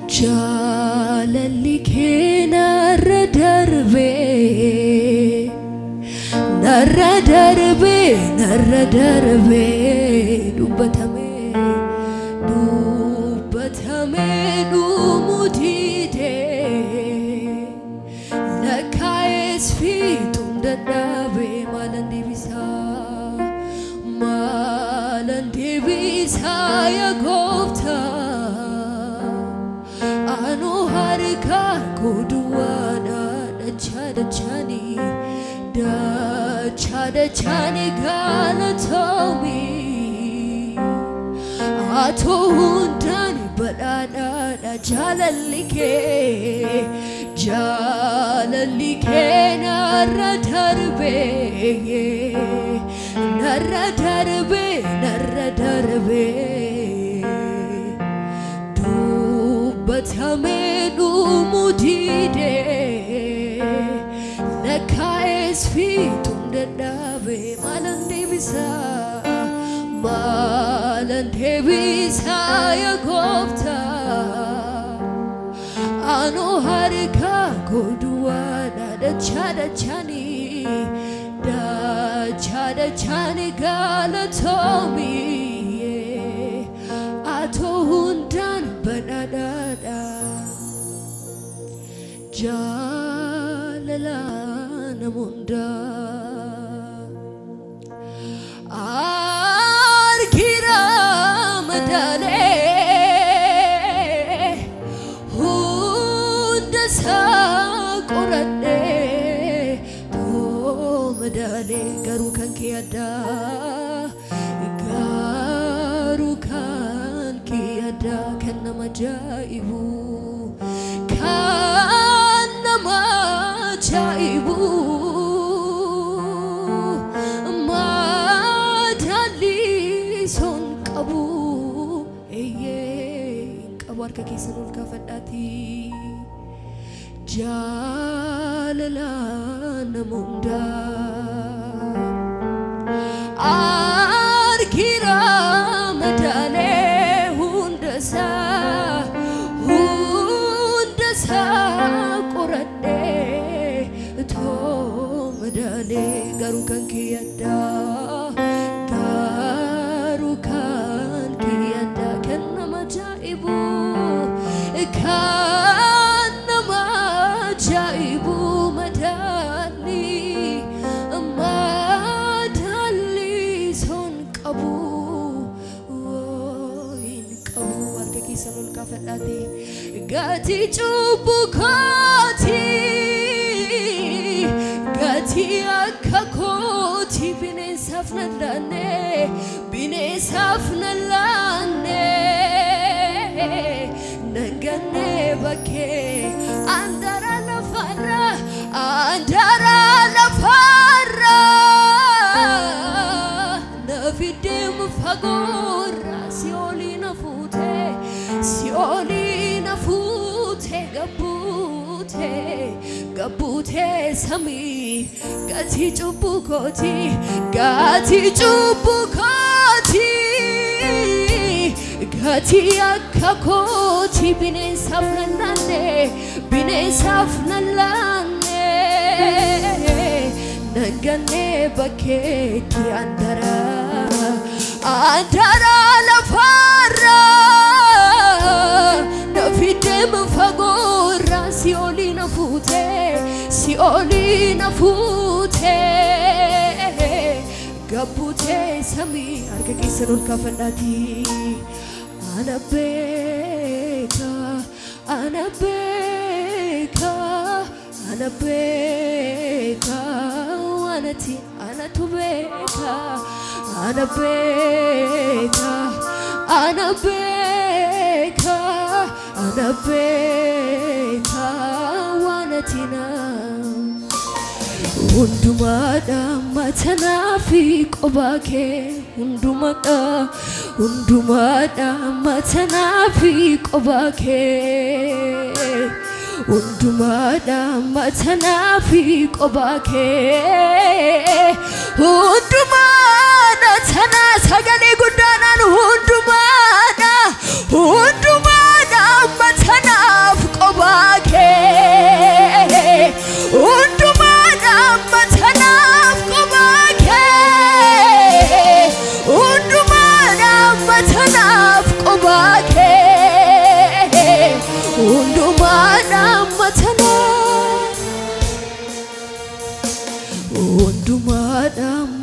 Jaalalli kee narra darbe dubbatame dhumu dide lakkaa'es fiixuun dadhabe maalan deebisa yaa Gooftaa anu harka koo duwwaadha dachani galatoomii atoo hundaan badhaadhaadha jaalalli kee narra darbe dubbatame dhumu dide lakkaa'es fiixuun dadhabe maalan deebisa yaa Gooftaa anu harka koo duwwaadha dachani galatoomii atoo hundaan badhaadhaadha jaalala namunda argira madale hunda saa qoradhe madale garuu kan kee addaa kan nama ajaa'ibu madali son qabu qabu harka keessan ol kaafadhaati jaalala namunda argira madale hunda saa qoradhe madale garuu kan kee addaa kan nama ajaa'ibu madali son qabu harka keessan ol kaafadhaati gati cubbu kooti gati akka kooti bineensaaf nallaanne nanganne bakkee andara lafarra nafiddeemu fagoorra si'ooliina fuute gabbuute samii gati cubbu kooti gati akka kooti bineensaaf nallaanne nanganne bakkeetti andara lafarra nafiddeemu fagoorra si'ooliina fuute gabbuute samii harka keessan ol kaafadhaati ana beeka anatu beeka ana beeka wanatina hundumaadha matanaafi qobaa kee hundumaadha matanaafi qobaa kee hundumaadha matanaafi qobaa kee hundumaadha tanaa sagalee guddaadhaan hundumaadha matanaa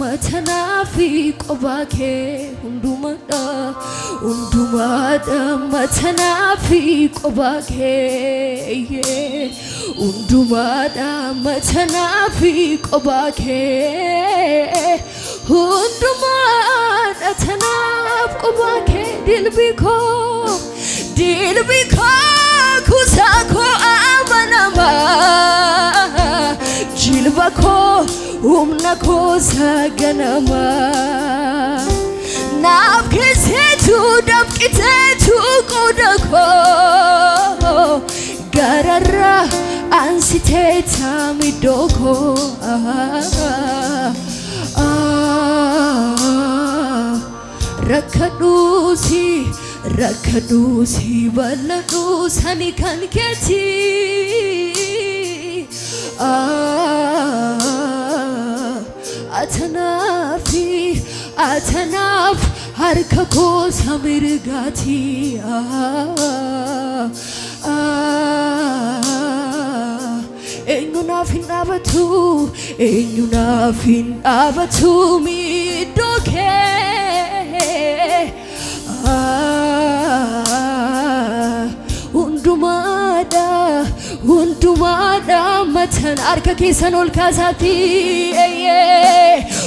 matanafi qobake undumada matanafi qobake undumada matanafi qobake undumada tanaf qobake dilbiko kusako amanama jilbako umnako saganama nafkesetu dabkitetu kodako garara ansiteta midoko rakadusi baladu sani kan keti atanaf harkako samirgati enyunafin abatu midoke undumada matan arka kesan ol kasati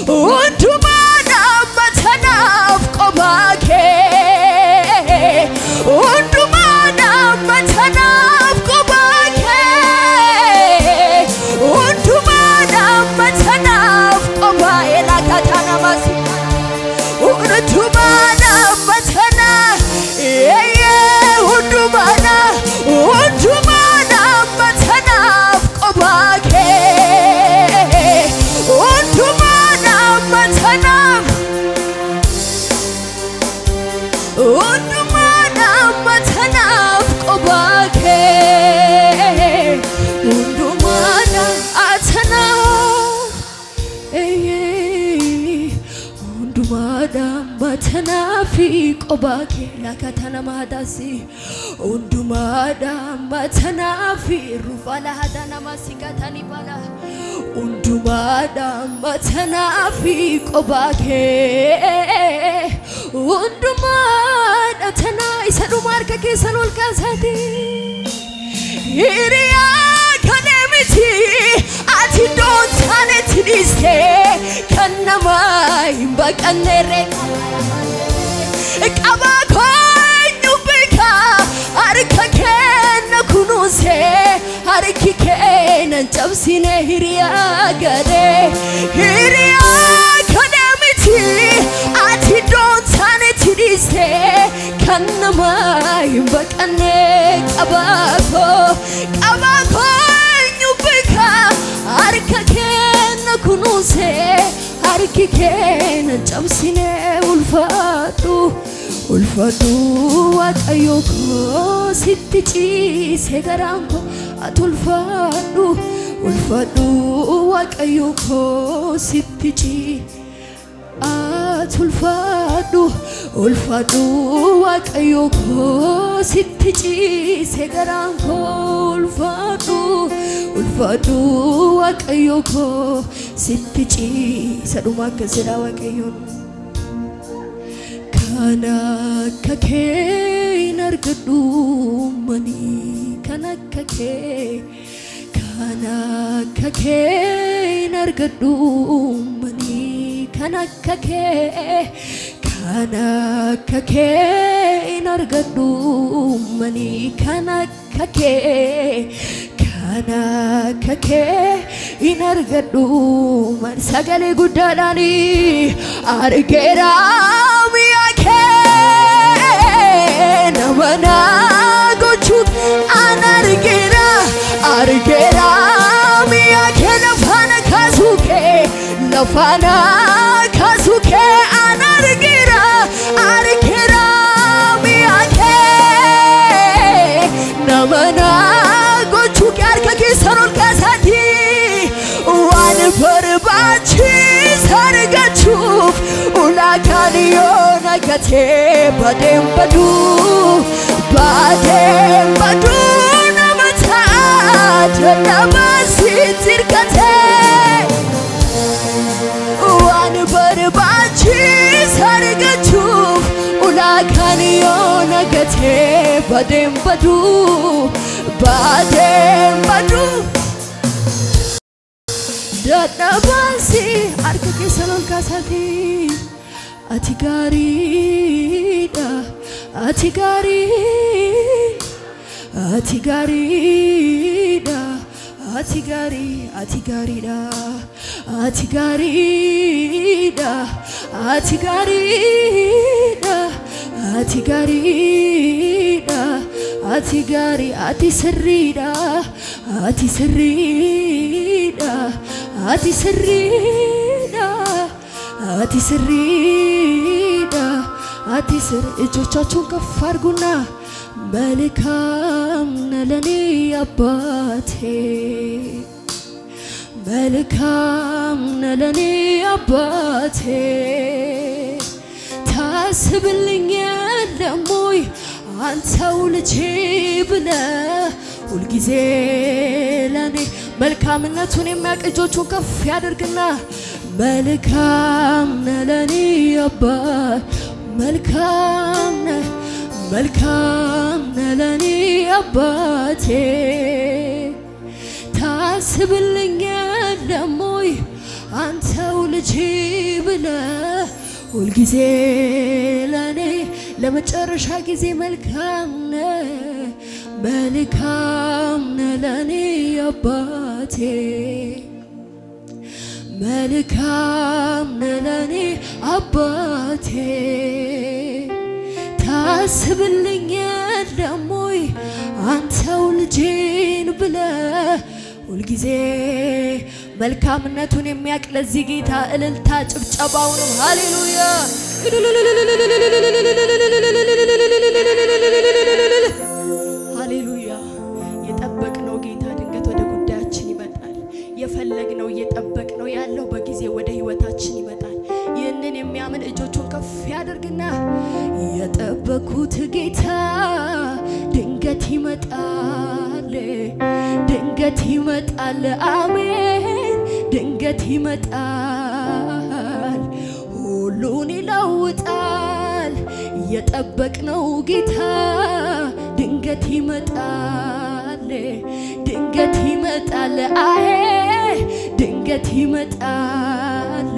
undumada matanaf qobake undumada matanaf qobake undumada matanaf qobae la katana masi undumada matana undumada matanaf qobake undumada matanaf qobake undumada atanaf undumada matanafi qobake la katana madasi undumada matanafi rufala hadana masikatani bala undumada matanafi qobake undumada tana isadu marka kesanol kasati iriya kanemiti ati don't tanet diste kanama imbaqanere qabako nyubika arkakena kunuse arkikena chabsine hiriya gade hiriya kadamiti ati don't tanet diste kanama imbaqane qabako nyubika arkakena kunuse arkikena chabsine ulfatu atayoko sittichi segaranko atulfatu atayoko sittichi atulfatu atayoko sittichi segaranko ulfatu atayoko sittichi saduma kasira waqayon kana kake nargadu mani kana kake nargadu mani kana kake nargadu mani kana kake inargadu man sagale guddadani argera miyake namana gochu anargera miyake lafana kasuke anargera miyake namana gochu karka sarol kasati wan farbachi sargachuf ulakaniyo nakate badem badu namata namasi zirkate wan badem badu Dada basi arka kesalon kasati Atigarida Atigarida Atigarida Atigari atisrida atisr እጆቻችሁን ከፍ አድርጉና መልካም ለኔ አባቴ መልካም ለኔ አባቴ ታስብልኛል ደሞይ አንተው ልጄ ብለ ሁሉ ጊዜ ለኔ መልካምነቱን የሚያቀጆቹን ከፍ ያደርግና መልካም ለኔ አባት መልካም ለኔ አባቴ ታስብልኛል ደሞይ አንተው ልጄ ብለ ሁሉ ጊዜ ለኔ ለመጨረሻ ጊዜ መልካም ለኔ አባቴ መልካም ለኔ አባቴ ታስብልኛል ደሞይ አንተው ልጄን ብለ ሁሉ ጊዜ መልካምነቱን የሚያቅ ለዚህ ጌታ እልልታ ጭብጨባው ነው ሃሌሉያ ሃሌሉያ የጠበቅነው ጌታ ድንገት ወደ ጉዳያችን ይመጣል የፈለግነው እየጠበቅነው ያለው በጊዜ ወደ ህይወታችን ይመጣል ይህንን የሚያምን እጆቹን ከፍ ያደርግና የጠበቅኩት ጌታ ድንገት ይመጣል አሜን ድንገት ይመጣል ሁሉን ይለውጣል የጠበቅነው ጌታ ድንገት ይመጣል አይ ድንገት ይመጣል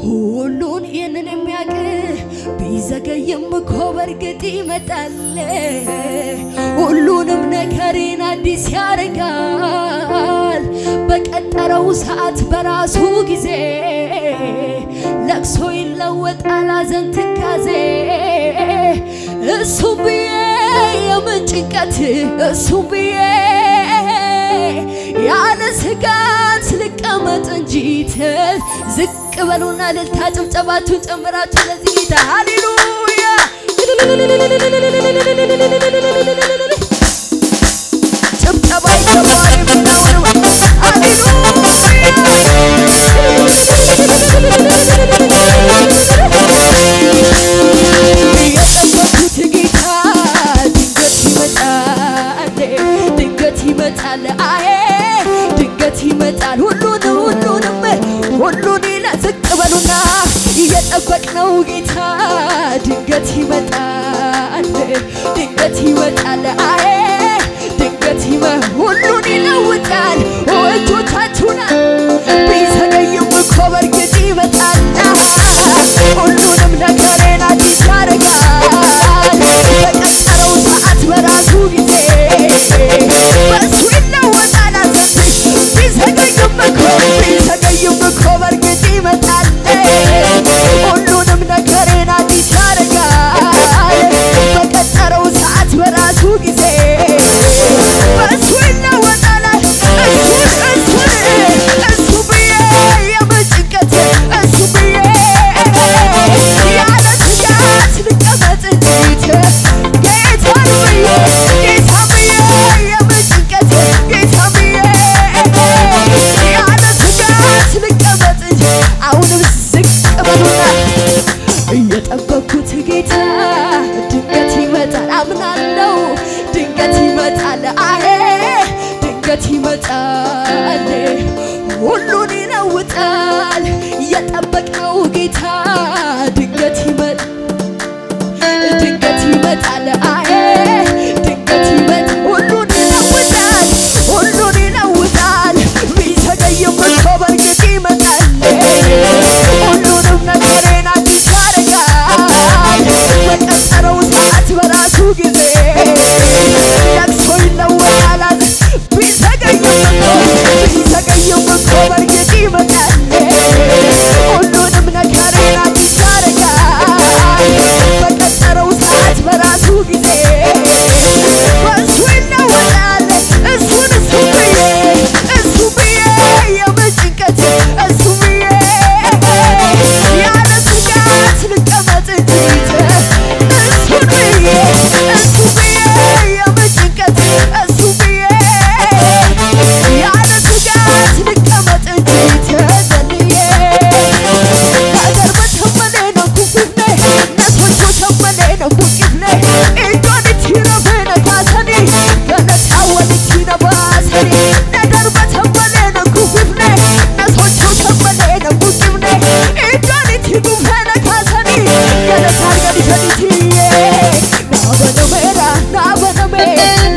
ሁሉን ይህንን የሚያውቅ ቢዘገይም እኮ በርግጥ ይመጣል ሁሉንም ነገሬን አዲስ ያደርጋል በቀጠረው ሰዓት በራሱ ጊዜ ለቅሶ ይለወጣል ሐዘን ትካዜ እሱ ብዬ የምን ጭንቀት እሱ ብዬ ያለ ስጋት ልቀመጥ እንጂ ዝቅ በሉና እልልታ ጭብጨባችሁን ጨምራችሁ ለዚህ ጌታ ሃሌሉያ ጭብጨባ ይገባል የምናወራው የጠበቅኩት ጌታ ድንገት ይመጣል አይ ድንገት ይመጣል ሁሉን ይለዝቅ በሉና የጠበቅነው ጌታ ድንገት ይመጣል አይ ድንገት ሁሉን ይለውጣል እጆቻችሁን ቢዘገይም እኮ በርግጥ ይመጣል ሁሉንም ነገሬን አዲስ ያደርጋል በቀጠረው ሰዓት በራሱ ጊዜ በሱ ይለወጣል ቢዘገይም እኮ በርግጥ ይመጣል ሁሉንም ነገሬን አዲስ ያደርጋል በቀጠረው ሰዓት በራሱ ጊዜ በሱ ይለወጣል እሱ ብዬ የምጭንቀት እሱ ብዬ ያለ ስጋት ልቀመጥ እንጂ ጌታ ብዬ የምጭንቀት ጌታ ብዬ ያለ ስጋት ልቀመጥ እንጂ አሁንም ዝቅ በሉና እየጠበቅኩት ጌታ ድንገት ይመጣል አምናለሁ ድንገት ይመጣል አይ ድንገት ይመጣል ሁሉን ይለውጣል የጠበቅነው ጌታ ድንገት ይመጣል አይ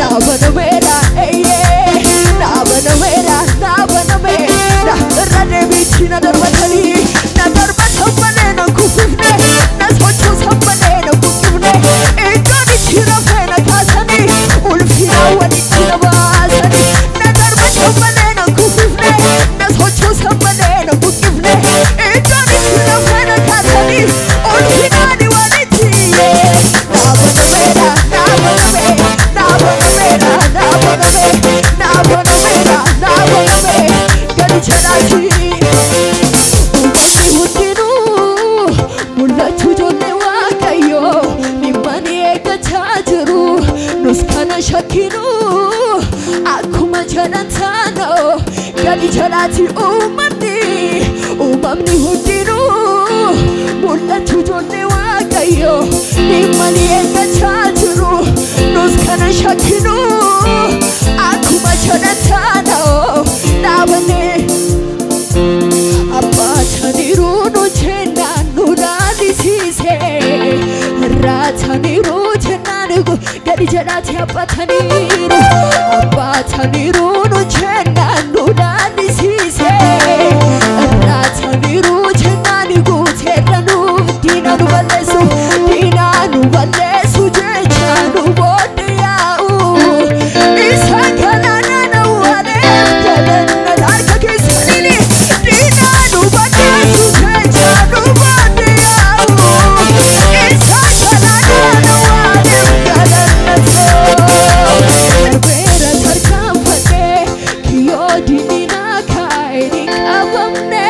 nabanamera nabanamera nabanamera rade bichina darbatani na darbatamane na kufne na socho sampane na kufne ekani chirafena kasani ulfina wani chirabasani na darbatamane na kufne na socho sampane na kufne ekani chirafena kasani ulfina ni wani chiye nabanamera gadi chalachi udinu mulatu jonne wakayo nimani ekachajru nuskana shakinu akuma chanantano gadi chalachi umamni udinu mulatu jonne wakayo nimani ekachajru nuskana shakinu akuma chanantano nabane abataniru no chena nurali sise rataniru chena nugo gadi jalati abataniru no chena nurali sise rataniru chena nugo chena nu dina nu valesu jecha nu bodiyau isakala na wale kalana darka kisani dina nu valesu jecha nu bodiyau isakala na wale kalana vera tarkam fate kiyo dinina kaini avamne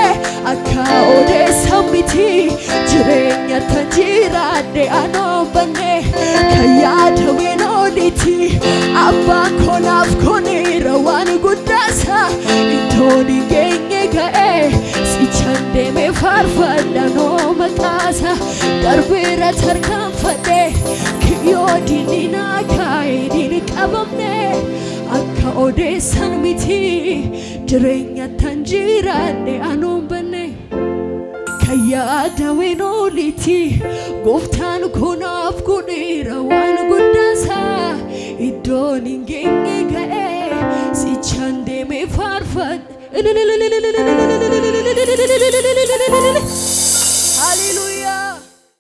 akaode samiti jirenya tanjira de anobane kayata wenoliti abba konaf konira wan gudasa intoni genge gae si chande me farfalla no matasa darbera tarkam fate kiyo dinina kai din kabamne akka ode sanmiti jirenya tanjira de anobane kayata wenoliti goftan konaf konira wan gudasa idoni genge gae si chande me farfad